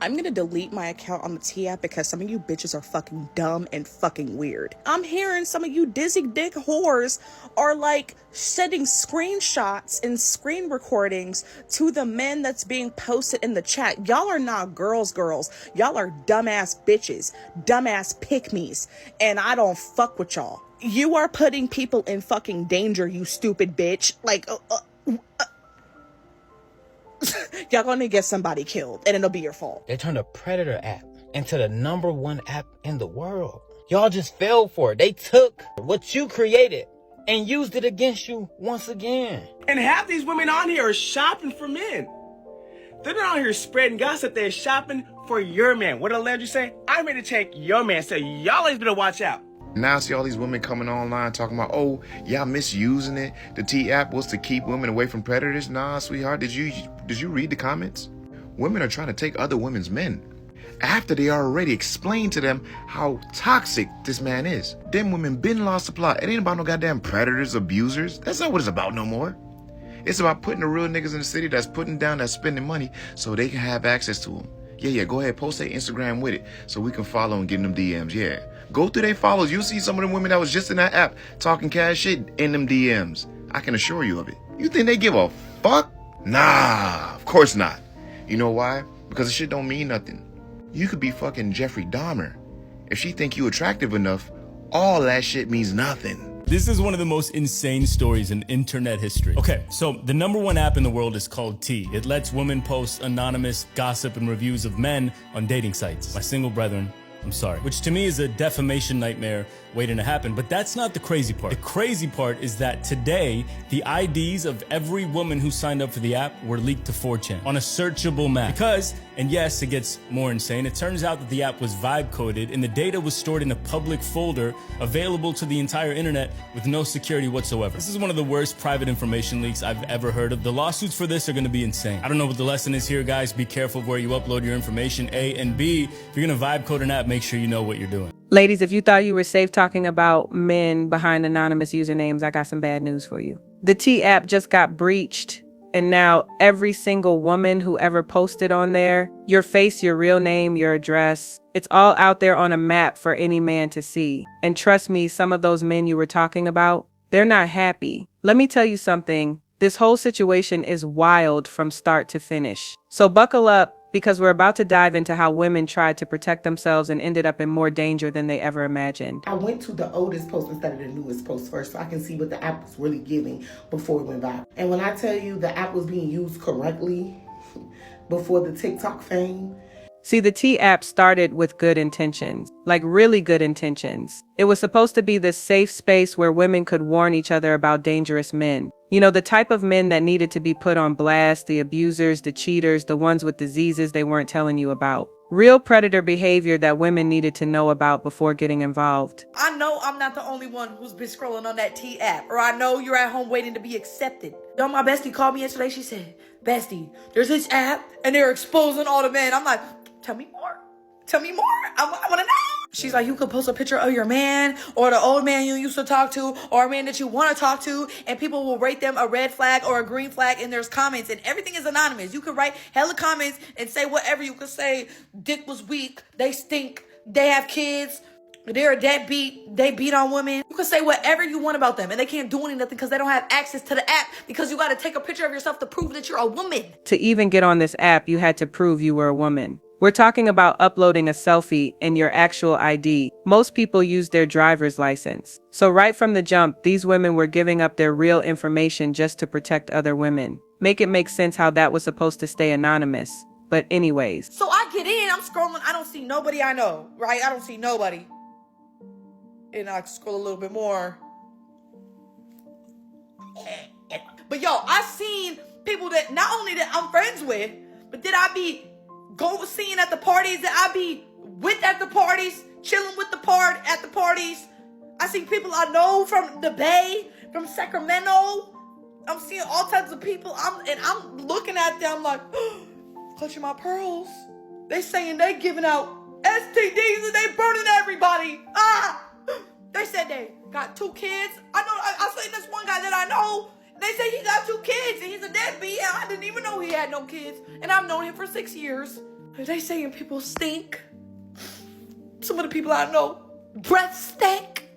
I'm gonna delete my account on the T app because some of you bitches are fucking dumb and fucking weird. I'm hearing some of you dizzy dick whores are like sending screenshots and screen recordings to the men that's being posted in the chat. Y'all are not girls. Y'all are dumbass bitches, dumbass pick-me's, and I don't fuck with y'all. You are putting people in fucking danger, you stupid bitch. Like, y'all gonna get somebody killed, and it'll be your fault. They turned a predator app into the #1 app in the world. Y'all just fell for it. They took what you created and used it against you once again. And half these women on here are shopping for men. They're not on here spreading gossip. They're shopping for your man. What did Landry say? I'm ready to take your man. So y'all always better watch out. Now I see all these women coming online talking about, oh, y'all misusing it. The T app was to keep women away from predators. Nah, sweetheart, did you read the comments? Women are trying to take other women's men after they already explained to them how toxic this man is. Them women been lost the plot. It ain't about no goddamn predators, abusers. That's not what it's about no more. It's about putting the real niggas in the city that's putting down, that's spending money so they can have access to them. Yeah, go ahead, post their Instagram with it so we can follow and get them DMs, yeah. Go through their follows. You'll see some of the women that was just in that app talking cash shit in them DMs. I can assure you of it. You think they give a fuck? Nah, of course not. You know why? Because the shit don't mean nothing. You could be fucking Jeffrey Dahmer. If she think you attractive enough, all that shit means nothing. This is one of the most insane stories in internet history. Okay, so the #1 app in the world is called T. It lets women post anonymous gossip and reviews of men on dating sites. My single brethren, I'm sorry. Which to me is a defamation nightmare waiting to happen, but that's not the crazy part. The crazy part is that today, the IDs of every woman who signed up for the app were leaked to 4chan on a searchable map. Because, and yes, it gets more insane, it turns out that the app was vibe coded and the data was stored in a public folder available to the entire internet with no security whatsoever. This is one of the worst private information leaks I've ever heard of. The lawsuits for this are gonna be insane. I don't know what the lesson is here, guys. Be careful of where you upload your information, A, and B, if you're gonna vibe code an app, make sure you know what you're doing. Ladies, if you thought you were safe talking about men behind anonymous usernames, I got some bad news for you. The T app just got breached, and now every single woman who ever posted on there, your face, your real name, your address, it's all out there on a map for any man to see. And trust me, some of those men you were talking about, they're not happy. Let me tell you something. This whole situation is wild from start to finish. So buckle up, because we're about to dive into how women tried to protect themselves and ended up in more danger than they ever imagined. I went to the oldest post instead of the newest post first so I can see what the app was really giving before it went viral. And when I tell you the app was being used correctly before the TikTok fame. See, the T app started with good intentions, like really good intentions. It was supposed to be this safe space where women could warn each other about dangerous men. You know, the type of men that needed to be put on blast, the abusers, the cheaters, the ones with diseases they weren't telling you about. Real predator behavior that women needed to know about before getting involved. I know I'm not the only one who's been scrolling on that T app, or I know you're at home waiting to be accepted. Yo, my bestie called me yesterday. She said, bestie, there's this app and they're exposing all the men. I'm like, tell me more. Tell me more. I want to know. She's like, you could post a picture of your man or the old man you used to talk to or a man that you want to talk to, and people will rate them a red flag or a green flag, and there's comments, and everything is anonymous. You could write hella comments and say whatever. You could say, dick was weak, they stink, they have kids, they're a deadbeat, they beat on women. You can say whatever you want about them, and they can't do anything because they don't have access to the app, because you got to take a picture of yourself to prove that you're a woman. To even get on this app, you had to prove you were a woman. We're talking about uploading a selfie and your actual ID. Most people use their driver's license. So right from the jump, these women were giving up their real information just to protect other women. Make it make sense how that was supposed to stay anonymous. But anyways. So I get in, I'm scrolling, I don't see nobody I know, right? I don't see nobody. And I scroll a little bit more. But yo, I seen people that not only that I'm friends with, but that I be seeing at the parties, that I be with at the parties, chilling with at the parties. I see people I know from the Bay, from Sacramento. I'm seeing all types of people. I'm looking at them like, clutching my pearls. They saying they giving out STDs and they burning everybody. They said they got 2 kids. I seen this one guy that I know. They say he got 2 kids and he's a deadbeat. And I didn't even know he had no kids. And I've known him for 6 years. They saying people stink. Some of the people I know, breath stink,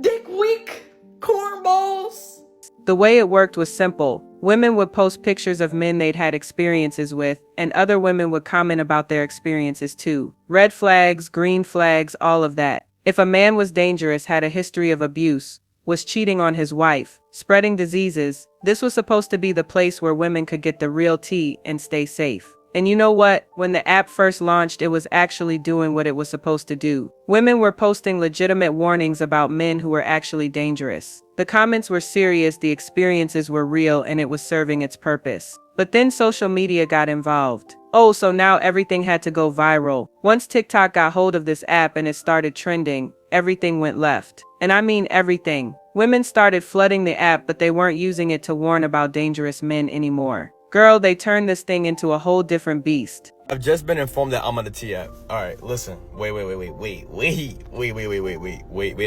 dick weak, cornballs. The way it worked was simple. Women would post pictures of men they'd had experiences with, and other women would comment about their experiences too. Red flags, green flags, all of that. If a man was dangerous, had a history of abuse, was cheating on his wife, spreading diseases, this was supposed to be the place where women could get the real tea and stay safe. And you know what? When the app first launched, it was actually doing what it was supposed to do. Women were posting legitimate warnings about men who were actually dangerous. The comments were serious, the experiences were real, and it was serving its purpose. But then social media got involved. Oh, so now everything had to go viral. Once TikTok got hold of this app and it started trending, everything went left. And I mean everything. Women started flooding the app, but they weren't using it to warn about dangerous men anymore. Girl, they turned this thing into a whole different beast. I've just been informed that I'm on the T app. All right, listen. Wait a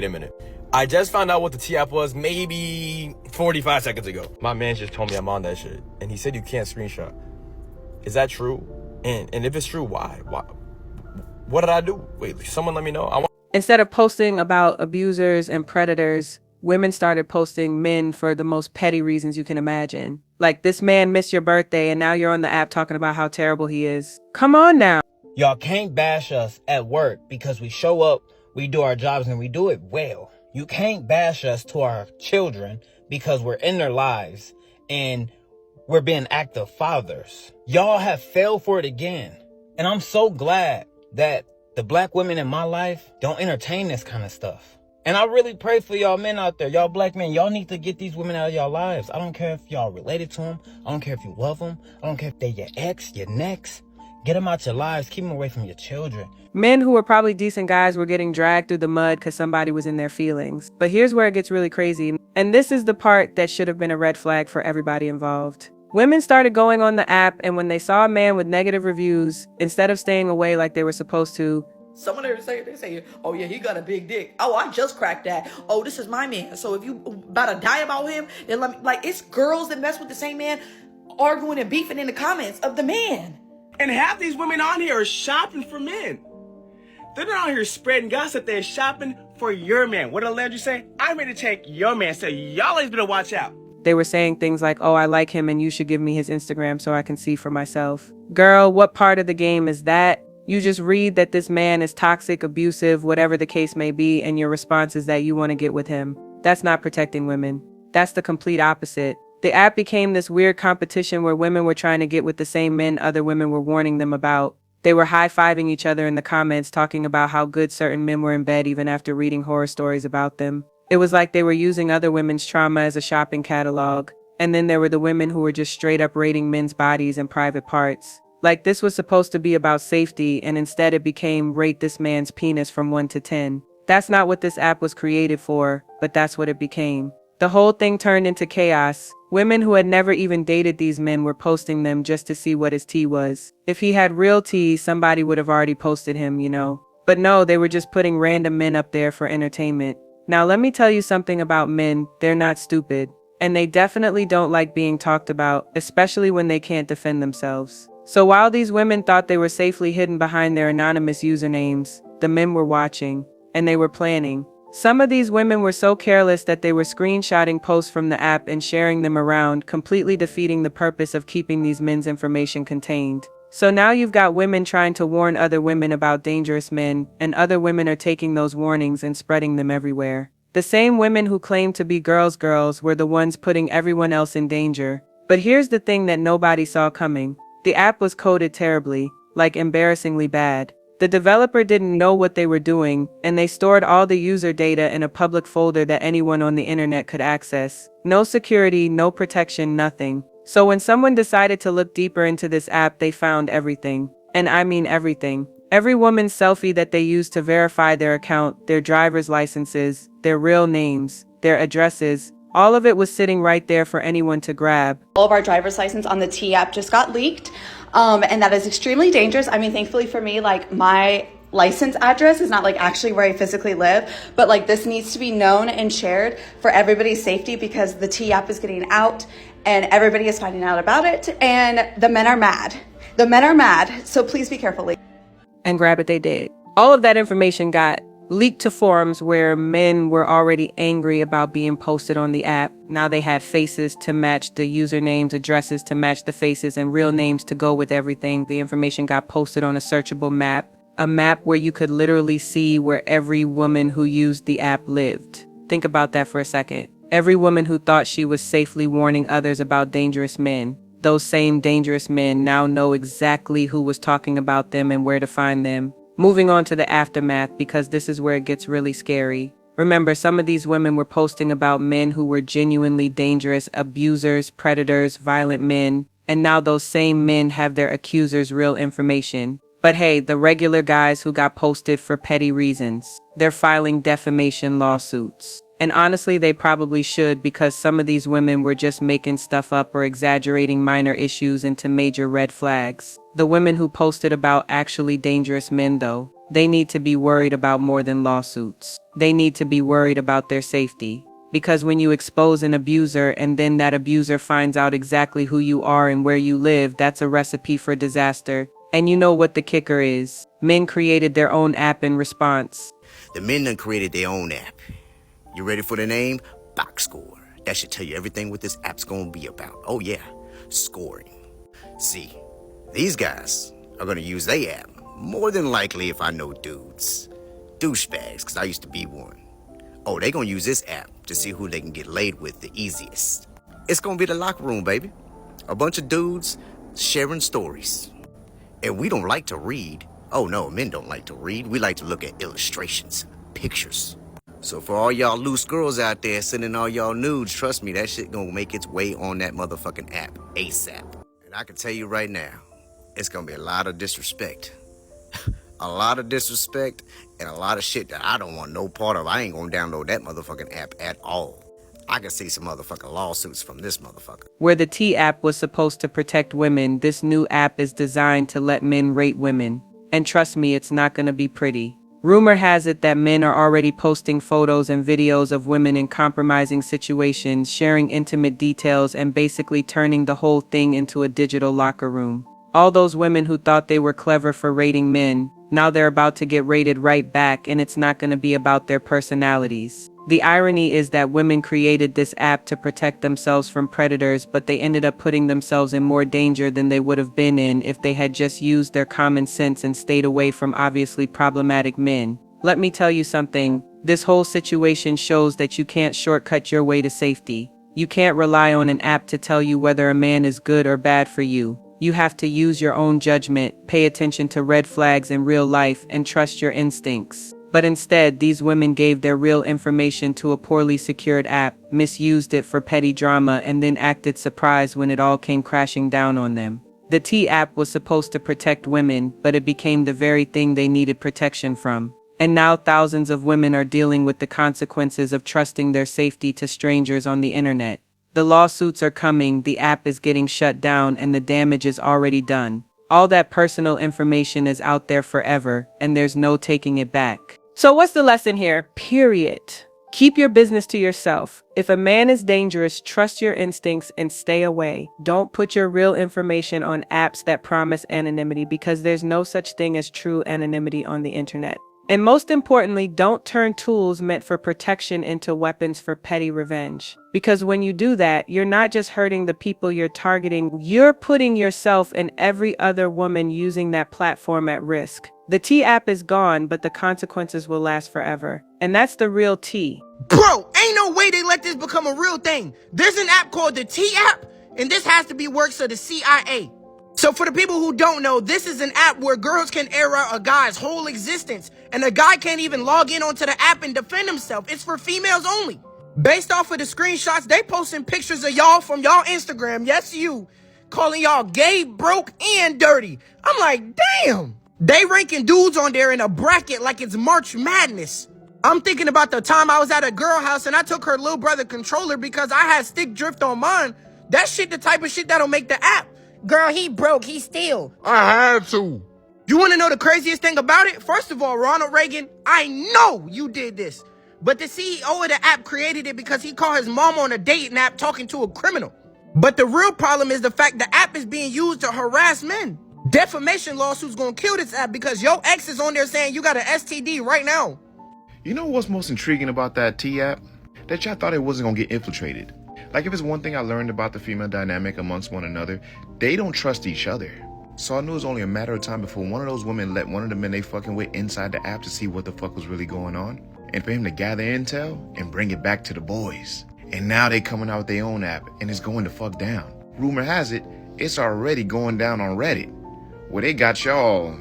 minute. I just found out what the T app was maybe 45 seconds ago. My man just told me I'm on that shit, and he said you can't screenshot. Is that true? And if it's true, why? What did I do? Wait, someone let me know. Instead of posting about abusers and predators, women started posting men for the most petty reasons you can imagine. Like, this man missed your birthday and now you're on the app talking about how terrible he is. Come on now. Y'all can't bash us at work because we show up, we do our jobs, and we do it well. You can't bash us to our children because we're in their lives and we're being active fathers. Y'all have failed for it again. And I'm so glad that the black women in my life don't entertain this kind of stuff. And I really pray for y'all men out there. Y'all black men, y'all need to get these women out of y'all lives. I don't care if y'all related to them. I don't care if you love them. I don't care if they're your ex, your next. Get them out your lives. Keep them away from your children. Men who were probably decent guys were getting dragged through the mud because somebody was in their feelings. But here's where it gets really crazy. And this is the part that should have been a red flag for everybody involved. Women started going on the app, and when they saw a man with negative reviews, instead of staying away like they were supposed to, Someone there they say, oh yeah, he got a big dick. Oh, I just cracked that. Oh, this is my man. So if you about to die about him, then let me, like, it's girls that mess with the same man arguing and beefing in the comments of the man. And half these women on here are shopping for men. They're not on here spreading gossip. They're shopping for your man. What did Landry say? I'm ready to take your man. So y'all always better watch out. they were saying things like, oh, I like him and you should give me his Instagram so I can see for myself. Girl, what part of the game is that? You just read that this man is toxic, abusive, whatever the case may be, and your response is that you want to get with him. That's not protecting women. That's the complete opposite. The app became this weird competition where women were trying to get with the same men other women were warning them about. They were high-fiving each other in the comments, talking about how good certain men were in bed even after reading horror stories about them. It was like they were using other women's trauma as a shopping catalog. And then there were the women who were just straight up rating men's bodies and private parts. Like this was supposed to be about safety, and instead it became rate this man's penis from 1 to 10. That's not what this app was created for, but that's what it became. The whole thing turned into chaos. Women who had never even dated these men were posting them just to see what his tea was. If he had real tea, somebody would have already posted him, you know. But no, they were just putting random men up there for entertainment. Now let me tell you something about men, they're not stupid. And they definitely don't like being talked about, especially when they can't defend themselves. So while these women thought they were safely hidden behind their anonymous usernames, the men were watching, and they were planning. Some of these women were so careless that they were screenshotting posts from the app and sharing them around, completely defeating the purpose of keeping these men's information contained. So now you've got women trying to warn other women about dangerous men, and other women are taking those warnings and spreading them everywhere. The same women who claim to be girls were the ones putting everyone else in danger. But here's the thing that nobody saw coming. The app was coded terribly, like embarrassingly bad. The developer didn't know what they were doing, and they stored all the user data in a public folder that anyone on the internet could access. No security, no protection, nothing. So when someone decided to look deeper into this app, they found everything. And I mean everything. Every woman's selfie that they used to verify their account, their driver's licenses, their real names, their addresses, all of it was sitting right there for anyone to grab. All of our driver's license on the T app just got leaked, and that is extremely dangerous. I mean, thankfully for me, like my license address is not like actually where I physically live, but like this needs to be known and shared for everybody's safety because the T app is getting out and everybody is finding out about it and the men are mad. The men are mad, so please be careful. And grab it they did. All of that information got leaked to forums where men were already angry about being posted on the app. Now they had faces to match the usernames, addresses to match the faces, and real names to go with everything. The information got posted on a searchable map, a map where you could literally see where every woman who used the app lived. Think about that for a second. Every woman who thought she was safely warning others about dangerous men. Those same dangerous men now know exactly who was talking about them and where to find them. Moving on to the aftermath, because this is where it gets really scary. Remember, some of these women were posting about men who were genuinely dangerous, abusers, predators, violent men, and now those same men have their accusers' real information. But hey, the regular guys who got posted for petty reasons, they're filing defamation lawsuits. And honestly, they probably should, because some of these women were just making stuff up or exaggerating minor issues into major red flags. The women who posted about actually dangerous men, though, they need to be worried about more than lawsuits. They need to be worried about their safety. Because when you expose an abuser and then that abuser finds out exactly who you are and where you live, that's a recipe for disaster. And you know what the kicker is. Men created their own app in response. The men done created their own app. You ready for the name? Box Score. That should tell you everything what this app's gonna be about. Oh yeah, scoring. See, these guys are gonna use their app. More than likely, if I know dudes. Douchebags, because I used to be one. Oh, they gonna use this app to see who they can get laid with the easiest. It's gonna be the locker room, baby. A bunch of dudes sharing stories. And we don't like to read. Oh no, men don't like to read. We like to look at illustrations, pictures. So for all y'all loose girls out there sending all y'all nudes, trust me, that shit gonna make its way on that motherfucking app ASAP. And I can tell you right now, it's gonna be a lot of disrespect. A lot of disrespect and a lot of shit that I don't want no part of. I ain't gonna download that motherfucking app at all. I can see some motherfucking lawsuits from this motherfucker. Where the T app was supposed to protect women, this new app is designed to let men rate women. And trust me, it's not gonna be pretty. Rumor has it that men are already posting photos and videos of women in compromising situations, sharing intimate details, and basically turning the whole thing into a digital locker room. All those women who thought they were clever for rating men, now they're about to get rated right back, and it's not going to be about their personalities. The irony is that women created this app to protect themselves from predators, but they ended up putting themselves in more danger than they would have been in if they had just used their common sense and stayed away from obviously problematic men. Let me tell you something, this whole situation shows that you can't shortcut your way to safety. You can't rely on an app to tell you whether a man is good or bad for you. You have to use your own judgment, pay attention to red flags in real life, and trust your instincts. But instead, these women gave their real information to a poorly secured app, misused it for petty drama, and then acted surprised when it all came crashing down on them. The T app was supposed to protect women, but it became the very thing they needed protection from. And now thousands of women are dealing with the consequences of trusting their safety to strangers on the internet. The lawsuits are coming, the app is getting shut down, and the damage is already done. All that personal information is out there forever, and there's no taking it back. So what's the lesson here? Period. Keep your business to yourself. If a man is dangerous, trust your instincts and stay away. Don't put your real information on apps that promise anonymity, because there's no such thing as true anonymity on the internet. And most importantly, don't turn tools meant for protection into weapons for petty revenge. Because when you do that, you're not just hurting the people you're targeting, you're putting yourself and every other woman using that platform at risk. The T app is gone, but the consequences will last forever. And that's the real T. Bro, ain't no way they let this become a real thing. There's an app called the T app, and this has to be works of the CIA. So for the people who don't know, this is an app where girls can air out a guy's whole existence, and a guy can't even log in onto the app and defend himself. It's for females only. Based off of the screenshots, they posting pictures of y'all from y'all Instagram, yes you, calling y'all gay, broke, and dirty. I'm like, damn. They ranking dudes on there in a bracket like it's March Madness. I'm thinking about the time I was at a girl house and I took her little brother controller because I had stick drift on mine. That shit the type of shit that'll make the app. Girl, he broke, he steal. I had to. You want to know the craziest thing about it? First of all, Ronald Reagan, I know you did this. But the CEO of the app created it because he caught his mom on a dating app talking to a criminal. But the real problem is the fact the app is being used to harass men. defamation lawsuit's gonna kill this app because your ex is on there saying you got an STD right now. You know what's most intriguing about that T-app? That y'all thought it wasn't gonna get infiltrated. Like, if it's one thing I learned about the female dynamic amongst one another, they don't trust each other. So I knew it was only a matter of time before one of those women let one of the men they fucking with inside the app to see what the fuck was really going on. And for him to gather intel and bring it back to the boys. And now they coming out with their own app and it's going to fuck down. Rumor has it, it's already going down on Reddit. Where they got y'all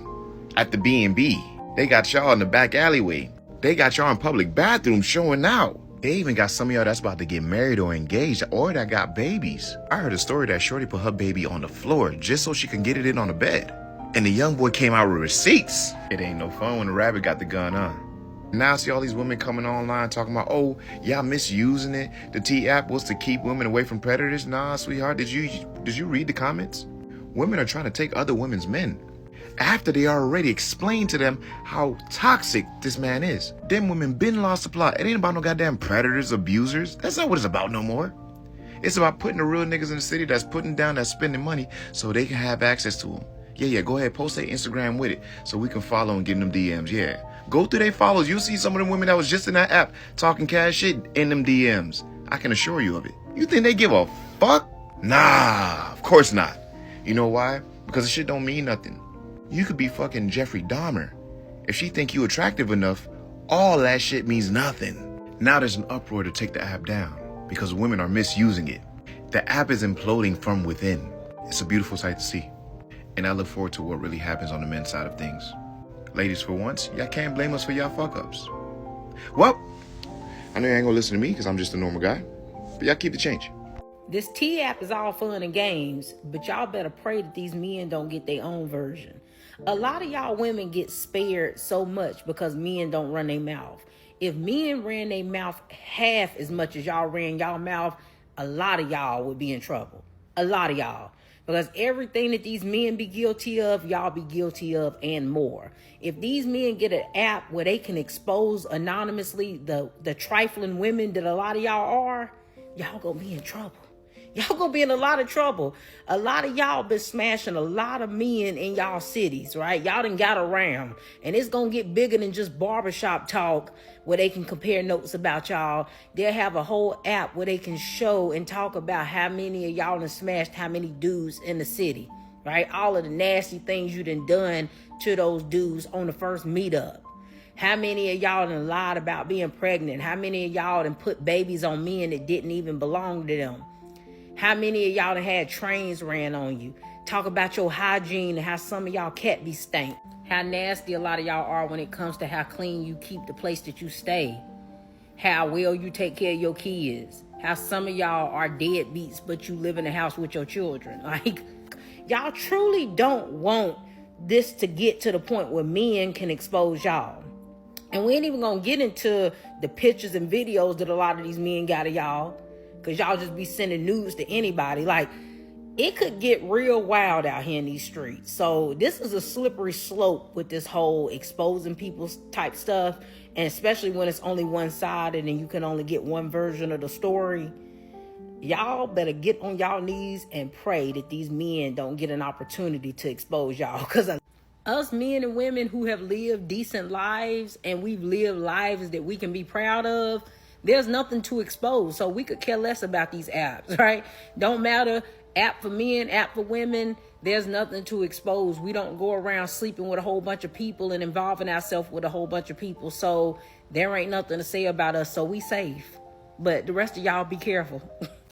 at the B&B. They got y'all in the back alleyway. They got y'all in public bathrooms showing out. They even got some of y'all that's about to get married or engaged or that got babies. I heard a story that Shorty put her baby on the floor just so she can get it in on the bed. And the young boy came out with receipts. It ain't no fun when the rabbit got the gun on. Now I see all these women coming online talking about, oh, y'all misusing it. The T-app was to keep women away from predators. Nah, sweetheart, did you read the comments? Women are trying to take other women's men after they already explained to them how toxic this man is. Them women been lost the plot. It ain't about no goddamn predators, abusers. That's not what it's about no more. It's about putting the real niggas in the city that's putting down, that's spending money so they can have access to them. Yeah, go ahead, post their Instagram with it so we can follow and get them DMs, yeah. Go through their follows. You'll see some of them women that was just in that app talking cash shit in them DMs. I can assure you of it. You think they give a fuck? Nah, of course not. You know why? Because the shit don't mean nothing. You could be fucking Jeffrey Dahmer. If she think you attractive enough, all that shit means nothing. Now there's an uproar to take the app down because women are misusing it. The app is imploding from within. It's a beautiful sight to see. And I look forward to what really happens on the men's side of things. Ladies, for once, y'all can't blame us for y'all fuck-ups. Well, I know you ain't gonna listen to me because I'm just a normal guy, but y'all keep the change. This T-app is all fun and games, but y'all better pray that these men don't get their own version. A lot of y'all women get spared so much because men don't run their mouth. If men ran their mouth half as much as y'all ran y'all mouth, a lot of y'all would be in trouble. A lot of y'all. Because everything that these men be guilty of, y'all be guilty of and more. If these men get an app where they can expose anonymously the trifling women that a lot of y'all are, y'all gonna be in trouble. Y'all gonna be in a lot of trouble. A lot of y'all been smashing a lot of men in y'all cities, right? Y'all done got around. And it's gonna get bigger than just barbershop talk where they can compare notes about y'all. They'll have a whole app where they can show and talk about how many of y'all done smashed how many dudes in the city, right? All of the nasty things you done to those dudes on the first meetup. How many of y'all done lied about being pregnant? How many of y'all done put babies on men that didn't even belong to them? How many of y'all done had trains ran on you? Talk about your hygiene and how some of y'all cat be stank. How nasty a lot of y'all are when it comes to how clean you keep the place that you stay. How well you take care of your kids. How some of y'all are deadbeats, but you live in the house with your children. Like, y'all truly don't want this to get to the point where men can expose y'all. And we ain't even gonna get into the pictures and videos that a lot of these men got of y'all. Because y'all just be sending nudes to anybody. Like, it could get real wild out here in these streets. So this is a slippery slope with this whole exposing people type stuff. And especially when it's only one side and then you can only get one version of the story. Y'all better get on y'all knees and pray that these men don't get an opportunity to expose y'all. Because us men and women who have lived decent lives and we've lived lives that we can be proud of, there's nothing to expose. So we could care less about these apps, right? Don't matter. App for men, app for women. There's nothing to expose. We don't go around sleeping with a whole bunch of people and involving ourselves with a whole bunch of people. So there ain't nothing to say about us. So we safe. But the rest of y'all be careful.